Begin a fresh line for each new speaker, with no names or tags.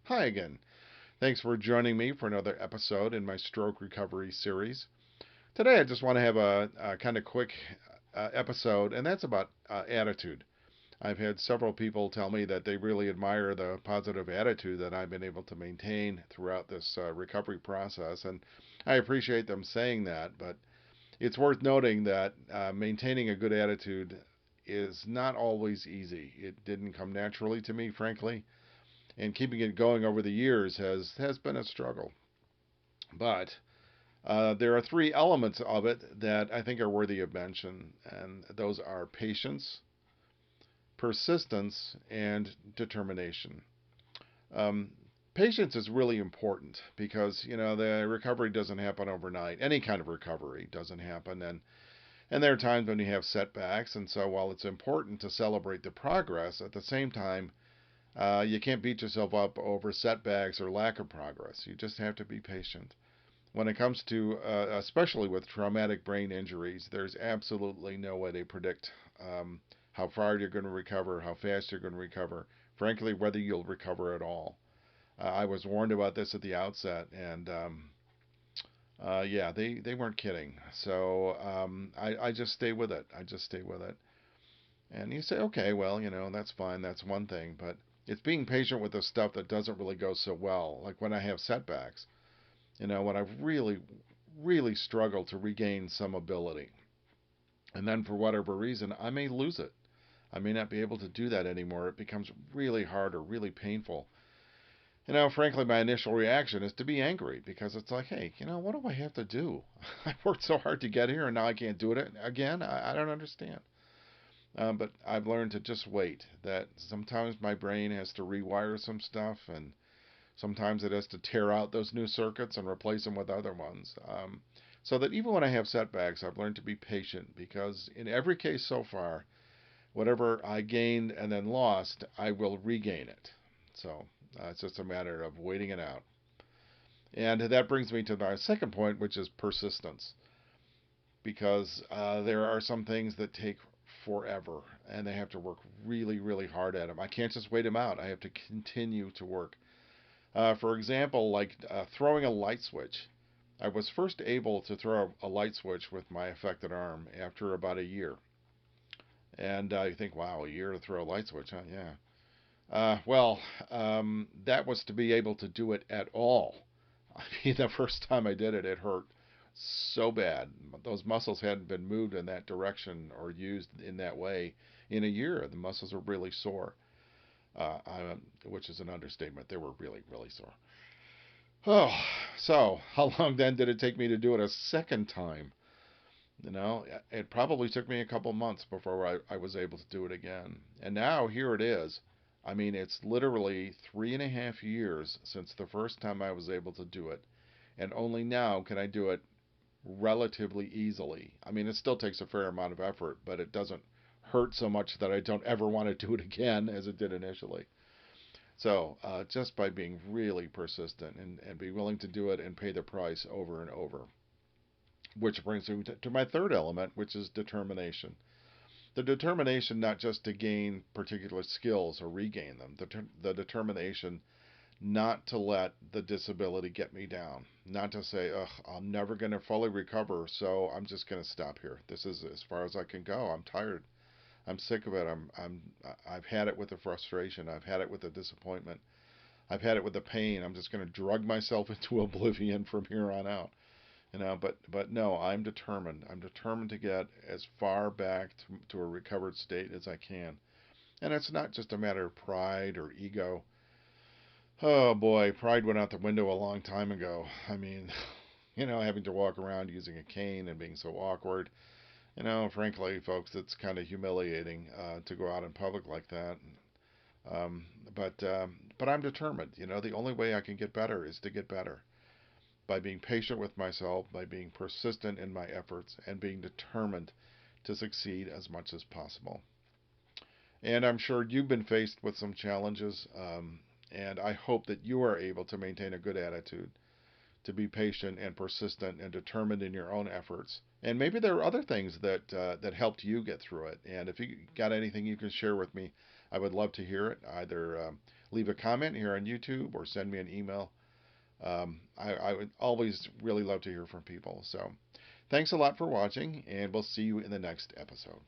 Hi again. Thanks for joining me for another episode in my stroke recovery series. Today, I just want to have a kind of quick episode, and that's about attitude. I've had several people tell me that they really admire the positive attitude that I've been able to maintain throughout this recovery process, and I appreciate them saying that, but it's worth noting that maintaining a good attitude is not always easy. It didn't come naturally to me, frankly, and keeping it going over the years has been a struggle. But there are three elements of it that I think are worthy of mention, and those are patience, persistence, and determination. Um, Patience is really important because the recovery doesn't happen overnight. Any kind of recovery doesn't happen, and there are times when you have setbacks. And so while it's important to celebrate the progress, at the same time you can't beat yourself up over setbacks or lack of progress. You just have to be patient. When it comes to, especially with traumatic brain injuries, there's absolutely no way to predict how far you're going to recover, how fast you're going to recover, frankly, whether you'll recover at all. I was warned about this at the outset, and yeah, they weren't kidding. So I just stay with it. I just stay with it. And you say, okay, well, that's fine. That's one thing. But it's being patient with the stuff that doesn't really go so well. Like when I have setbacks, when I really struggle to regain some ability. And then for whatever reason, I may lose it. I may not be able to do that anymore. It becomes really hard or really painful. Frankly, my initial reaction is to be angry because it's like, hey, what do I have to do? I worked so hard to get here and now I can't do it again. I don't understand. But I've learned to just wait. That sometimes my brain has to rewire some stuff, and sometimes it has to tear out those new circuits and replace them with other ones. So that even when I have setbacks, I've learned to be patient because in every case so far, whatever I gained and then lost, I will regain it. So it's just a matter of waiting it out. And that brings me to my second point, which is persistence. Because there are some things that take forever and they have to work really, really hard at them. I can't just wait them out. I have to continue to work. For example, like throwing a light switch. I was first able to throw a light switch with my affected arm after about a year. And you think, wow, a year to throw a light switch, huh? Yeah. That was to be able to do it at all. I mean, the first time I did it, it hurt so bad. Those muscles hadn't been moved in that direction or used in that way in a year. The muscles were really sore, which is an understatement. They were really, really sore. Oh, so how long then did it take me to do it a second time? It probably took me a couple months before I was able to do it again. And now here it is. I mean, it's literally 3.5 years since the first time I was able to do it. And only now can I do it relatively easily. I mean, it still takes a fair amount of effort, but it doesn't hurt so much that I don't ever want to do it again as it did initially. So, just by being really persistent and be willing to do it and pay the price over and over. Which brings me to my third element, which is determination. The determination not just to gain particular skills or regain them, the determination not to let the disability get me down. Not to say, ugh, I'm never going to fully recover, so I'm just going to stop here. This is as far as I can go. I'm tired. I'm sick of it. I've had it with the frustration. I've had it with the disappointment. I've had it with the pain. I'm just going to drug myself into oblivion from here on out. But no, I'm determined. I'm determined to get as far back to a recovered state as I can. And it's not just a matter of pride or ego. Oh boy, pride went out the window a long time ago. I mean, having to walk around using a cane and being so awkward. Frankly, folks, it's kind of humiliating to go out in public like that. Um, but I'm determined. The only way I can get better is to get better by being patient with myself, by being persistent in my efforts, and being determined to succeed as much as possible. And I'm sure you've been faced with some challenges, and I hope that you are able to maintain a good attitude, to be patient and persistent and determined in your own efforts. And maybe there are other things that helped you get through it. And if you got anything you can share with me, I would love to hear it. Either leave a comment here on YouTube or send me an email. I would always really love to hear from people. So thanks a lot for watching, and we'll see you in the next episode.